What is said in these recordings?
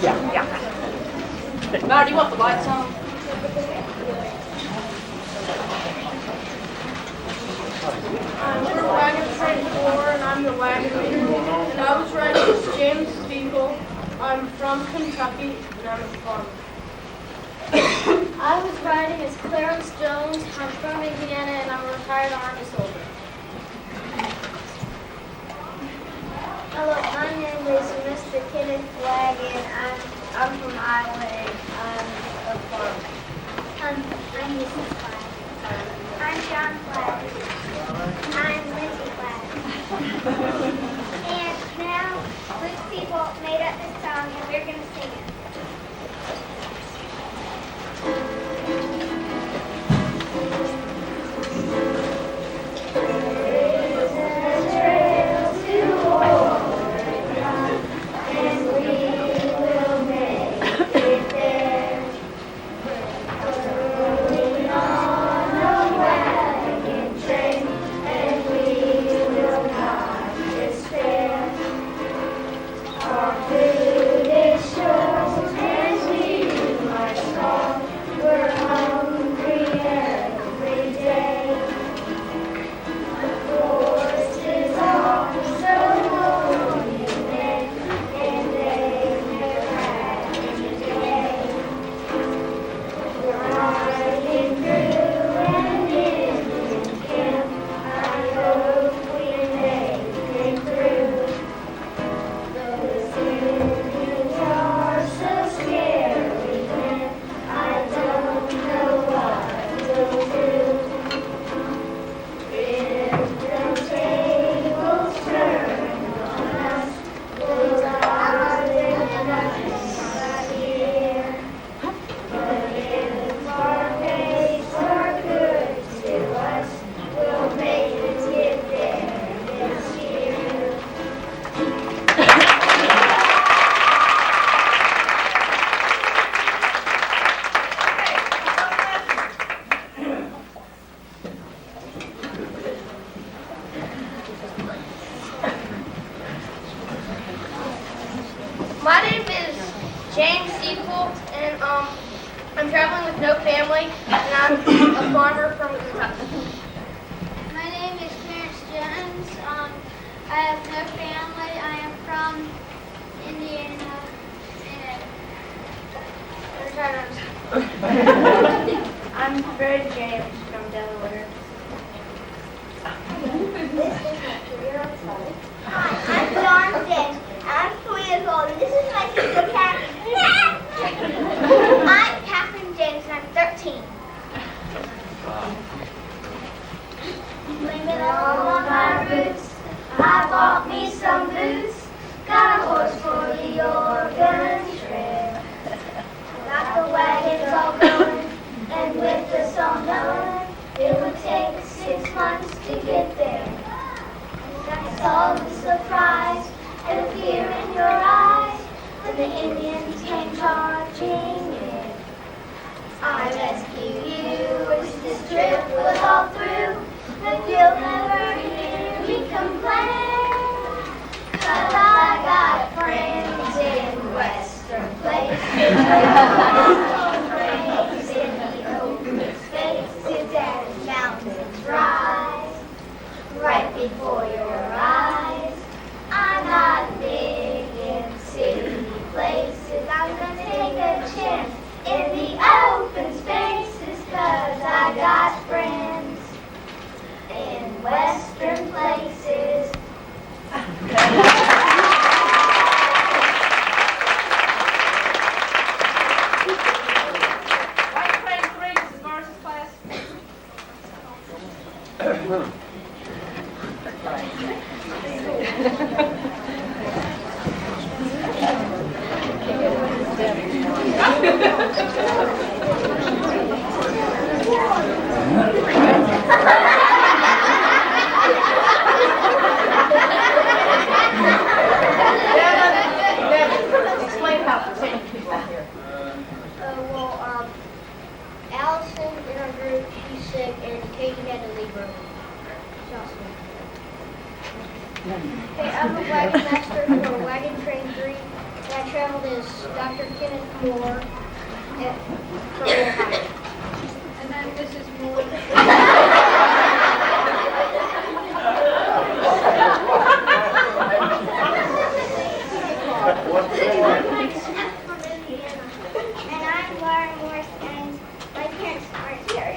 Mario, do you want the lights on? We're Wagon Train 4, and I'm the wagon leader. And I was riding with James Spiegel. I'm from Kentucky, and I'm a farmer. I was riding as Clarence Jones. I'm from Indiana, and I'm a retired Army soldier. Hello, my name is Mr. Kenneth Wagon. I'm from Iowa. I'm a farmer. I'm Mrs. Flagg. I'm John Flagg. I'm Lindsay Flagg. And now, Luke's people made up this song, and we're going to sing it. My name is James Sequel, and I'm traveling with no family, and I'm a farmer from Kentucky. My name is Clarence Jones. I have no family. I am from Indiana. I'm Fred James from Delaware. Hi, I'm John James. I'm 4 years old, and this is my sister Catherine. I'm Catherine James, and I'm 13. Blame it all on my roots. I bought me some boots. Got a horse for the Oregon Trail. Got the wagons all going, and with the song going, it would take 6 months to get there. I saw the surprise and the fear in your eyes when the Indians came charging in. I rescue you as this trip was all through, but you'll never hear me complain. 'Cause I got friends in western places, friends in the open spaces as mountains rise right before your eyes. I'm not big in city places. I'm gonna take a chance in the open spaces, 'cause I got friends in western places. White Train 3, this is Morris's class. Explain how to take people here. Allison in our group, she's sick, and Katie had to leave her. Hey, I'm a wagon master for Wagon Train 3, and I traveled as Dr. Kenneth Moore from Ohio. And then this is Moore. And I'm Laura Morris, and my parents aren't here.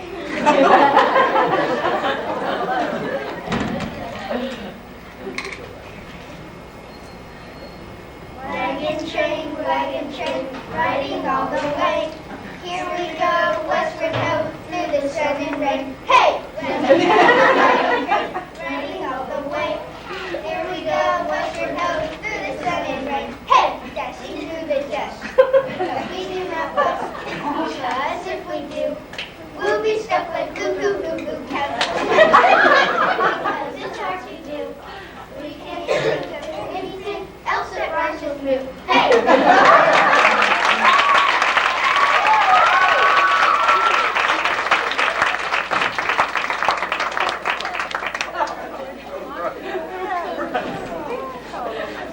Wagon train, riding all the way. Here we go, westward ho, through the sun and rain. Hey! Riding all the way. Here we go, westward ho, through the sun and rain. Hey! Dashing through the dust. We do not bust. Because if we do, we'll be stuck like goo goo goo goo cows. Because it's hard to do. We can't think of anything else that rhymes with moo. Hey!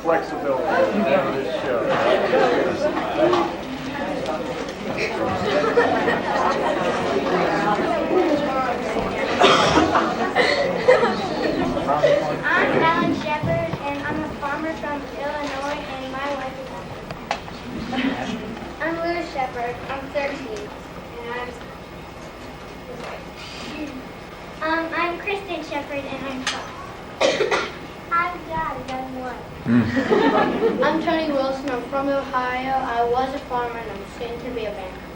Flexibility on this show. I'm Alan Shepard, and I'm a farmer from Illinois, and my wife is I'm Lewis Shepard. I'm 13, and I'm Kristen Shepard, and I'm 12. I'm Dad, I'm 1. I'm Tony Wilson. I'm from Ohio. I was a farmer, and I'm soon to be a banker.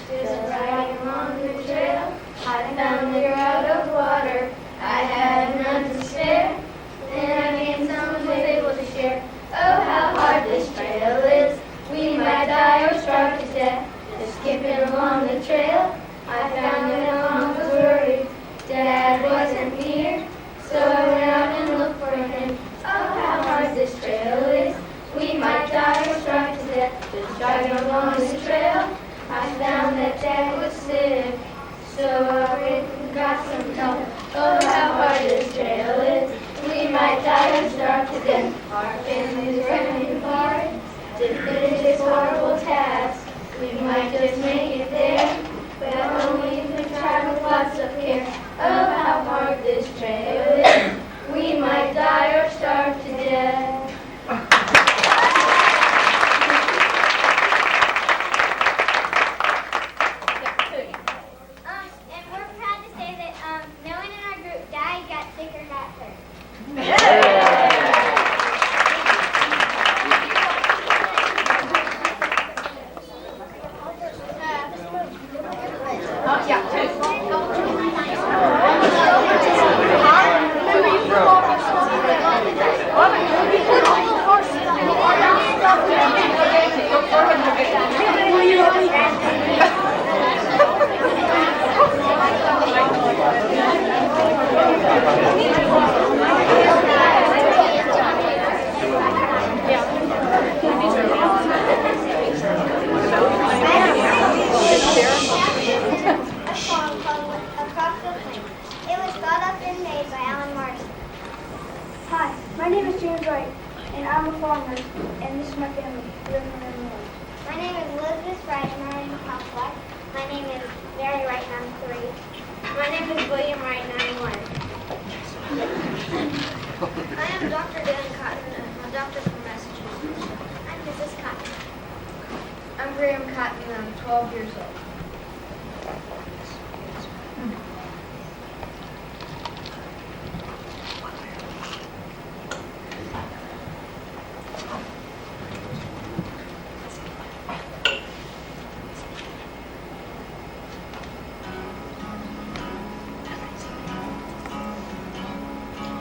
Just riding along the trail, I found the grout of water. I had none to spare, and I gained some was able to share. Oh, how hard this trail is. We might die or starve to death. Just skipping along the trail, I found that Mom was worried. Dad wasn't here, so I went out and looked for him. Oh, how hard this trail is. We might die or starve to death. Just driving along the trail, I found that Dad was sick, so I went and got some help. Oh, how hard this trail is. We might die or starve to death. Our family's running hard to finish this horrible task. We might just make it there, but only if we try with lots of care. Oh, how hard this trail is. We might die or starve to death. And we're proud to say that no one in our group died, got sick, or got hurt. Hi, my name is James Wright, and I'm a farmer, and this is my family. We're from Illinois. My name is Elizabeth Wright, and I'm a housewife. My name is Mary Wright, and I'm 3. My name is William Wright, and I'm 1. I am Dr. Dan Cotton, I'm a doctor from Massachusetts. I'm Mrs. Cotton. I'm Graham Cotton, and I'm 12 years old.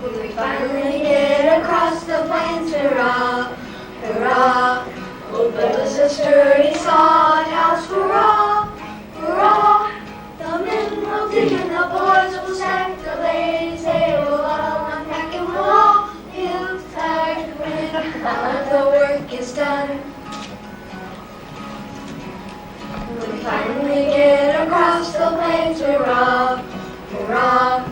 When we finally get across the plains, hurrah, hurrah, we'll build us a sturdy sod house, hurrah, hurrah. The men will dig and the boys will stack, the ladies they will all unpack, and we'll all feel tired when all of the work is done. When we finally get across the plains, hurrah, hurrah,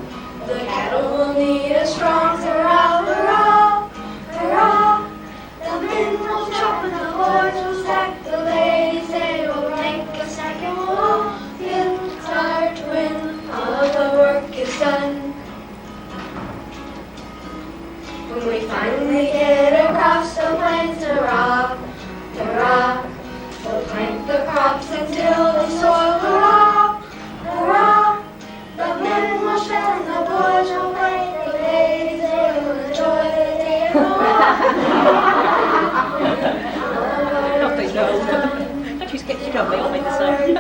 finally get across the plains, hurrah, hurrah. We'll plant the crops until the soil, hurrah, hurrah. The men will shout and the boys will play, the ladies they will enjoy the day, Don't you skip the drum, they all make the same.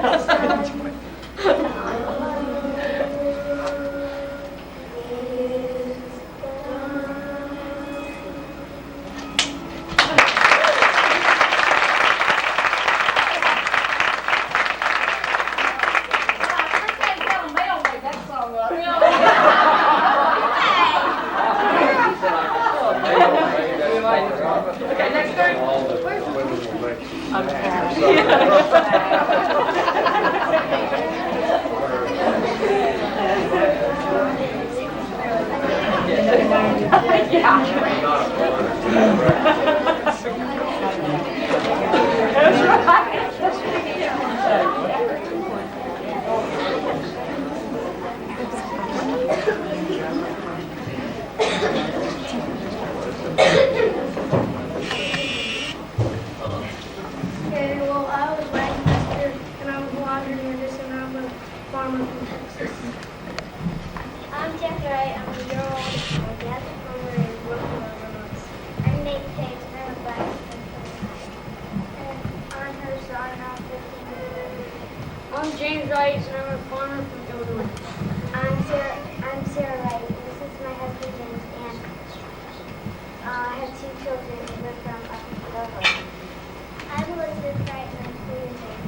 Okay, well, I was Wagon Master, and I was wandering in this, and I'm a farmer from Texas. I'm Jeff Wright. I'm a year old. My dad's a farmer in Brooklyn, Illinois. I'm Nate Tate, and I'm a black and I'm her son, and I'm 15 years old. I'm James Wright, and I'm a farmer from Illinois. I'm Sarah Wright, and this is my husband James, and I have 2 children and we're from Illinois. I'm Elizabeth Wright, and I'm 3 years old.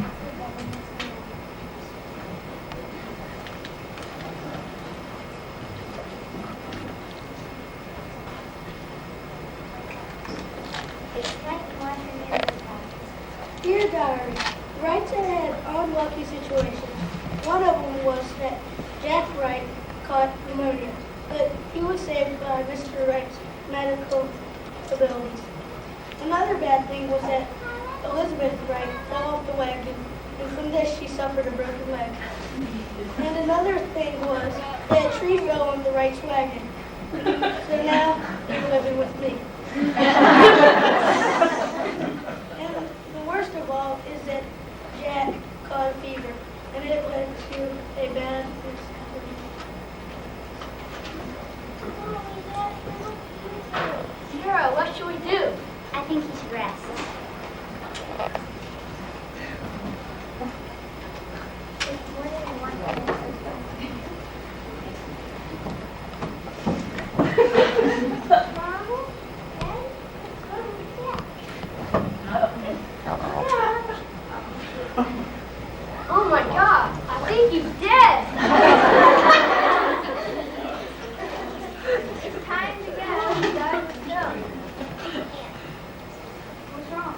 It's like wandering in the past. Dear Diary, Wrights had unlucky situations. One of them was that Jack Wright caught pneumonia, but he was saved by Mr. Wright's medical abilities. Another bad thing was that Elizabeth Wright fell off the wagon, and from this she suffered a broken leg. And another thing was that a tree fell on the Wright's wagon. So now they're living with me. And the worst of all is that Jack caught a fever, and it led to a bad discovery. Sarah, what should we do? I think you should rest. It's more than one Mom? Dad? Oh my God, I think he's dead. It's time to go. Let's go. What's wrong?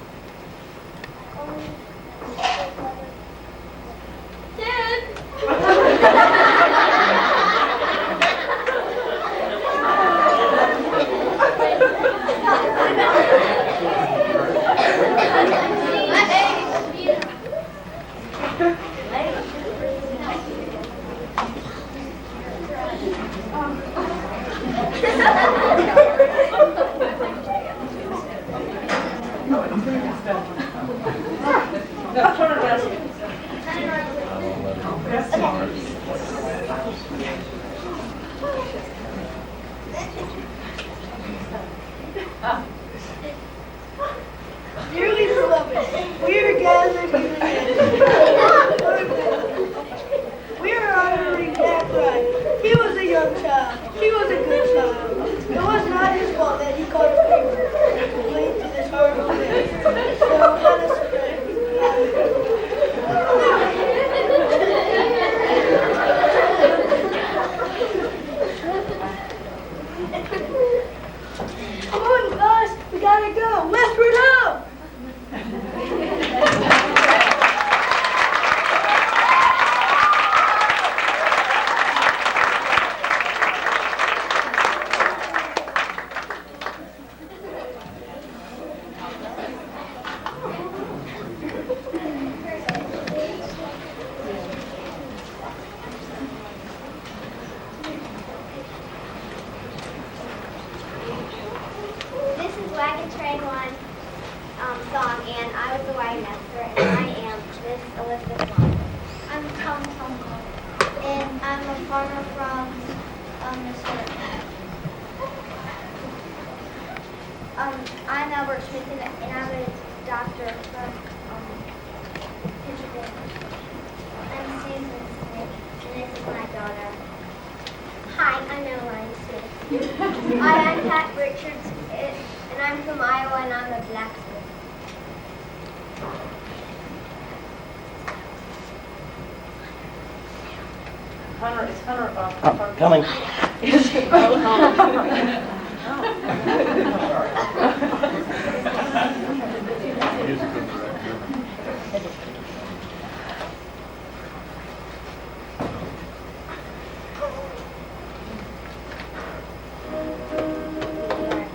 Dearly beloved, we are gathered here again. We are honoring Jack Wright. He was a young child. He was a good child. It was not his fault that he caught a fever and lead to this horrible day. So let us pray. Come on, guys. We gotta go. Westward up! One song, and I was the wagon master, and I am Miss Elizabeth Long. I'm Tom Tom, and I'm a farmer from Minnesota. I'm Albert Smith, and I'm a doctor from Michigan. I'm Susan Smith, and this is my daughter. Hi, I'm Elaine Smith. Hi, I'm Pat Richards, and I'm from Iowa, and I'm a blacksmith. Hunter, is Hunter Coming. Musical director.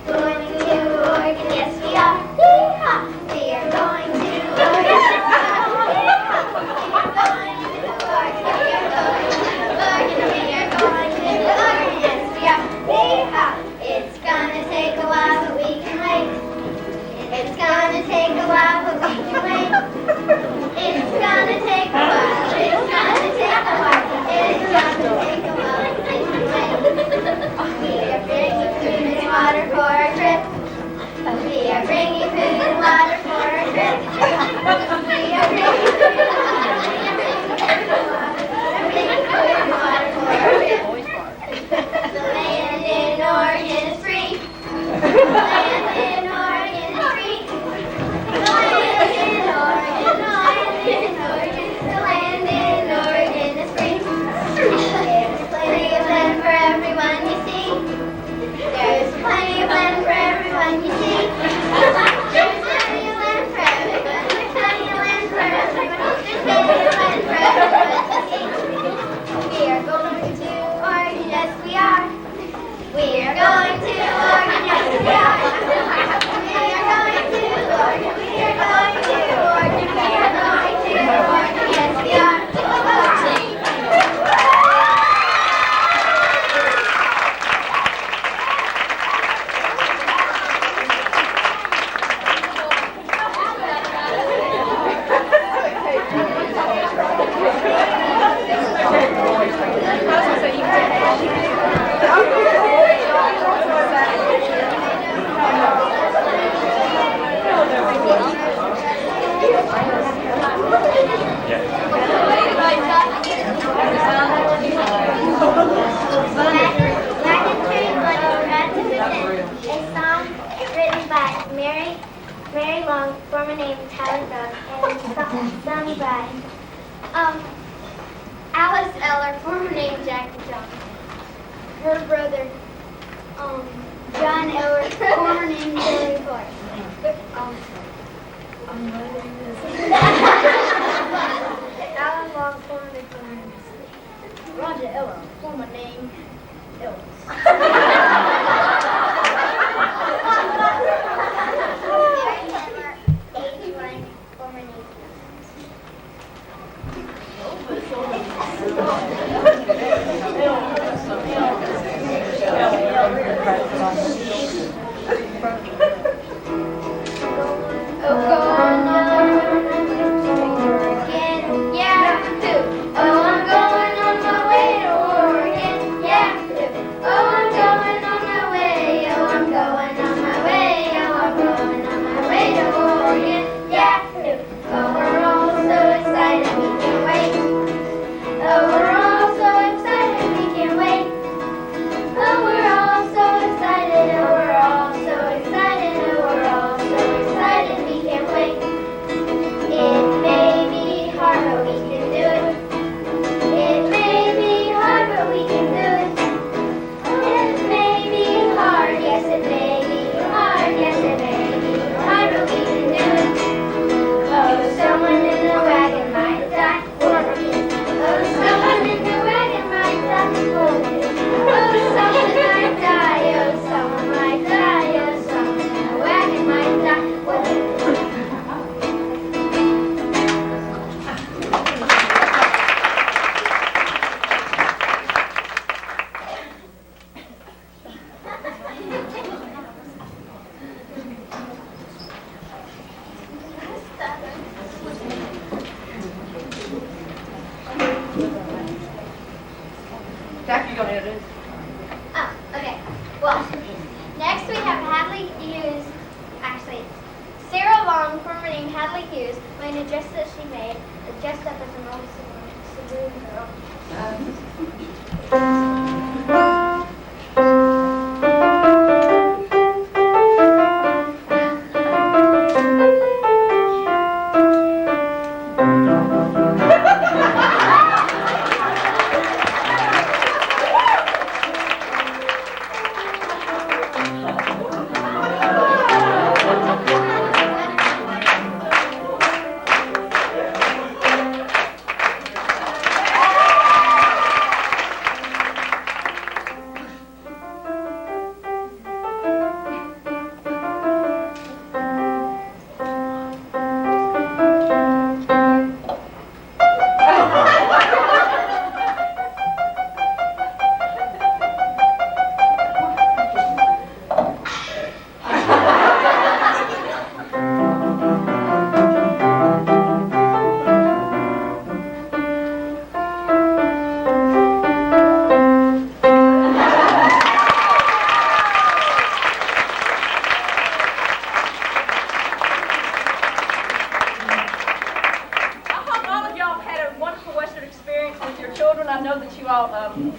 Going to Oregon, yes we are. Yeehaw! We are going to Oregon. It's gonna take a while, but we can wait. It's gonna take a while, but we can wait. It's gonna take a while. It's gonna take a while. It's gonna take a while, but we can wait. We are bringing food and water for our trip. We are bringing food and water for our trip. We are bringing food and water. We are bringing food and water. Bringing food and water for our trip. The land in Oregon is free. The land in Oregon is free. The land in Oregon, the land in Oregon, the land in Oregon is free. There's plenty of land for everyone you see. There's plenty of land for everyone you see. There's plenty of land for everyone. There's plenty of land for everyone. There's plenty of land for everyone to see. We are going to Oregon, yes we are. We are going to Oregon, yes we are. We are going to Oregon. We are going to Oregon. We are going to Oregon, yes we are. Wagon Train a song written by Mary Long, former name Tyler Dog, and sung by Alice Eller, former name Jackie John. Her brother, John Eller, former name Billy Boy. Alan Long, former name Roger Eller, former name Elvis. Mary Hitler, age 1, former name Oh, we're all so excited, Natalie Hughes wearing a dress that she made, dressed up as an old saloon girl.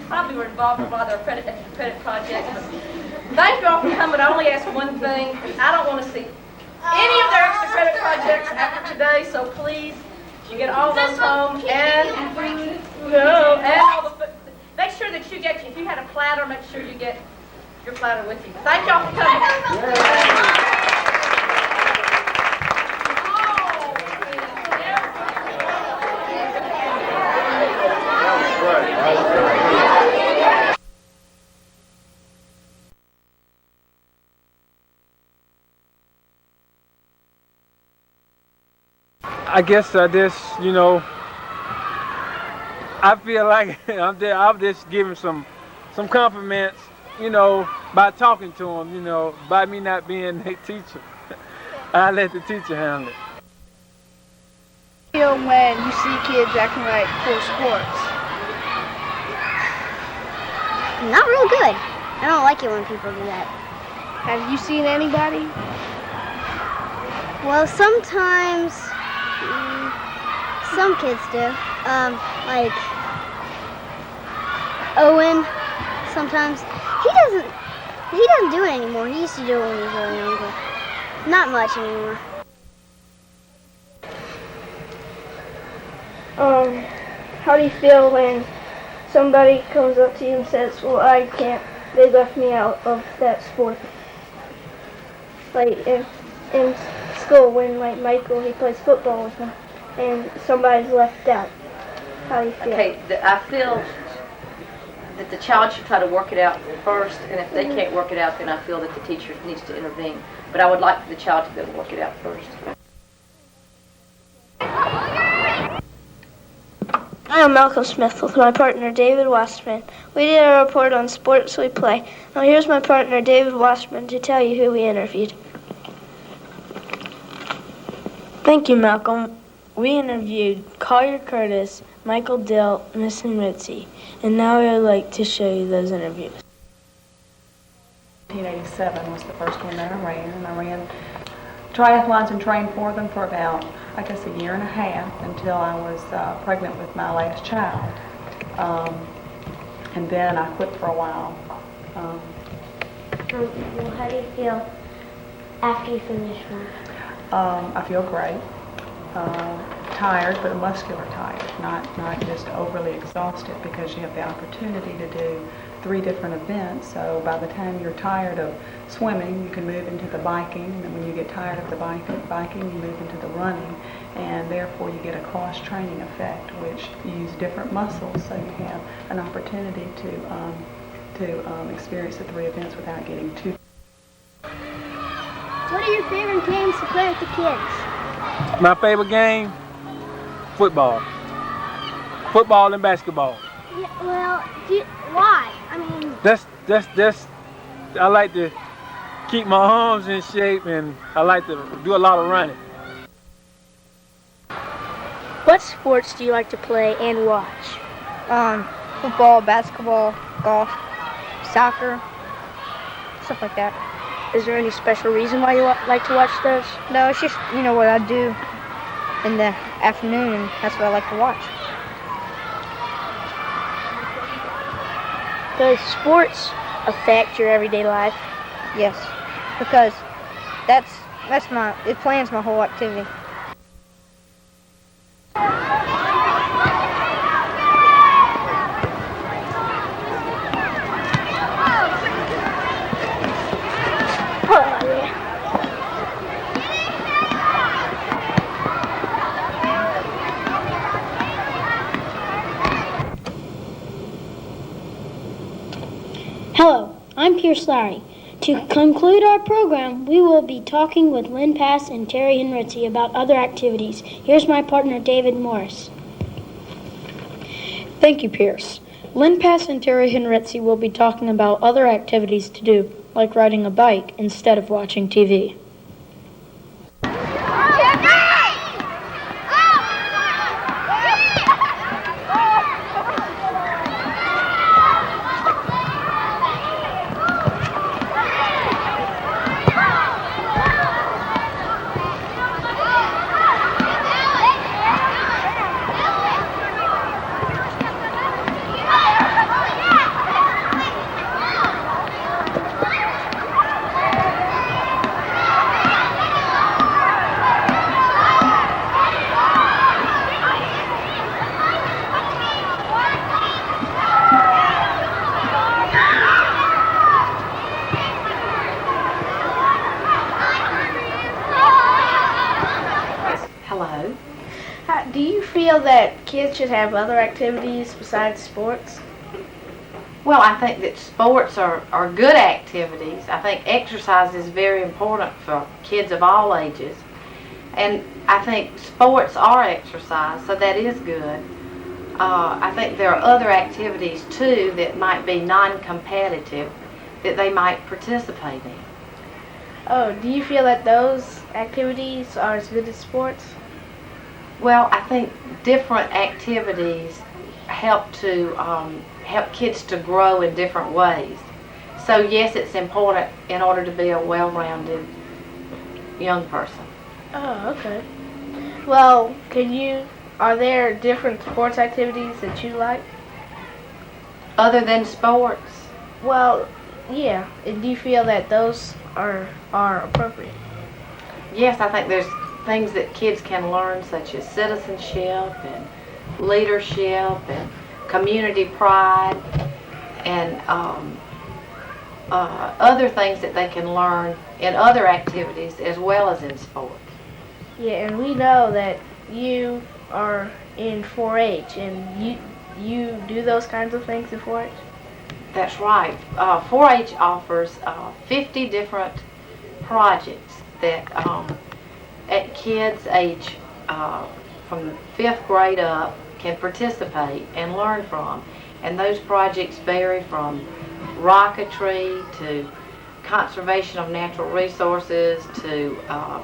Probably were involved in a lot of their credit projects. Thank you all for coming. I only ask one thing. I don't want to see any of their extra credit projects after today, so please, you get all those home and all the make sure that you get, if you had a platter, make sure you get your platter with you. Thank y'all for coming. I guess I just, I feel like I'm just giving some compliments, by talking to them, by me not being a teacher. I let the teacher handle it. Feel when you see kids acting like for sports? Not real good. I don't like it when people do that. Have you seen anybody? Well, sometimes some kids do. Like Owen. Sometimes he doesn't do it anymore. He used to do it when he was really young, but not much anymore. How do you feel when somebody comes up to you and says, well, I can't, they left me out of that sport? Like in school when like Michael, he plays football with them and somebody's left out. How do you feel? Okay, I feel that the child should try to work it out first, and if they can't work it out, then I feel that the teacher needs to intervene. But I would like the child to be able to work it out first. I am Malcolm Smith with my partner David Wasserman. We did a report on sports we play. Now here's my partner David Wasserman to tell you who we interviewed. Thank you, Malcolm. We interviewed Collier Curtis, Michael Dill, Miss Ritzy, and now I would like to show you those interviews. 1987 was the first one that I ran, and I ran triathlons and trained for them for about, I guess, a year and a half until I was pregnant with my last child. And then I quit for a while. Well, how do you feel after you finish one? I feel great. Tired, but muscular tired, not just overly exhausted, because you have the opportunity to do 3 different events. So by the time you're tired of swimming, you can move into the biking, and then when you get tired of the biking, you move into the running, and therefore you get a cross-training effect, which you use different muscles, so you have an opportunity to experience the 3 events without getting too. What are your favorite games to play with the kids? My favorite game? Football. Football and basketball. Yeah, well, why? I mean... That's, I like to keep my arms in shape, and I like to do a lot of running. What sports do you like to play and watch? Football, basketball, golf, soccer, stuff like that. Is there any special reason why you like to watch those? No, it's just, what I do. in the afternoon, and that's what I like to watch. Does sports affect your everyday life? Yes, because it plans my whole activity. Oh, yeah. Hello, I'm Pierce Lowry. To conclude our program, we will be talking with Lynn Pass and Terry Henritzi about other activities. Here's my partner, David Morris. Thank you, Pierce. Lynn Pass and Terry Henritzi will be talking about other activities to do, like riding a bike instead of watching TV. Hello. Do you feel that kids should have other activities besides sports? Well, I think that sports are good activities. I think exercise is very important for kids of all ages. And I think sports are exercise, so that is good. I think there are other activities, too, that might be non-competitive that they might participate in. Oh, do you feel that those activities are as good as sports? Well, I think different activities help to help kids to grow in different ways. So yes, it's important in order to be a well-rounded young person. Oh, okay. Well, are there different sports activities that you like? Other than sports? Well, yeah. Do you feel that those are appropriate? Yes, I think there's things that kids can learn, such as citizenship and leadership and community pride and other things that they can learn in other activities as well as in sports. Yeah, and we know that you are in 4-H, and you do those kinds of things in 4-H? That's right. 4-H offers 50 different projects that at kids age from 5th grade up can participate and learn from. And those projects vary from rocketry to conservation of natural resources to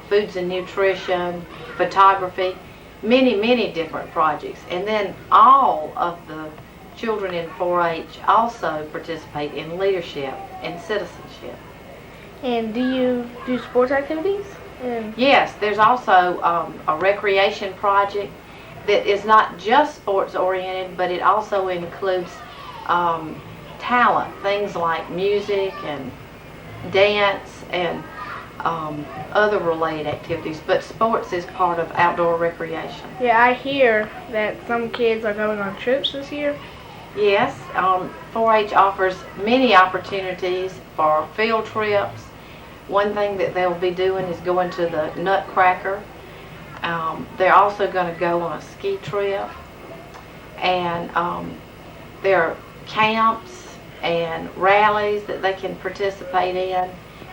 foods and nutrition, photography, many different projects. And then all of the children in 4-H also participate in leadership and citizenship. And do you do sports activities? Yes, there's also a recreation project that is not just sports oriented, but it also includes talent, things like music and dance and other related activities, but sports is part of outdoor recreation. Yeah, I hear that some kids are going on trips this year. Yes, 4-H offers many opportunities for field trips. One thing that they'll be doing is going to the Nutcracker. They're also going to go on a ski trip, and there are camps and rallies that they can participate in,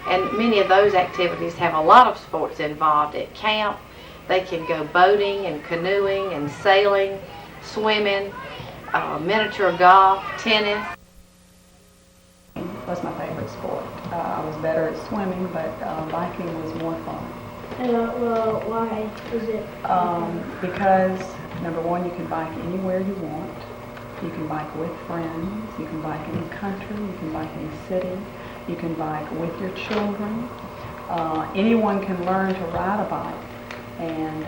and many of those activities have a lot of sports involved. At camp, they can go boating and canoeing and sailing, swimming, miniature golf, tennis. Was my favorite sport. I was better at swimming, but biking was more fun. Well, why is it? Because, number one, you can bike anywhere you want. You can bike with friends. You can bike in the country. You can bike in the city. You can bike with your children. Anyone can learn to ride a bike. And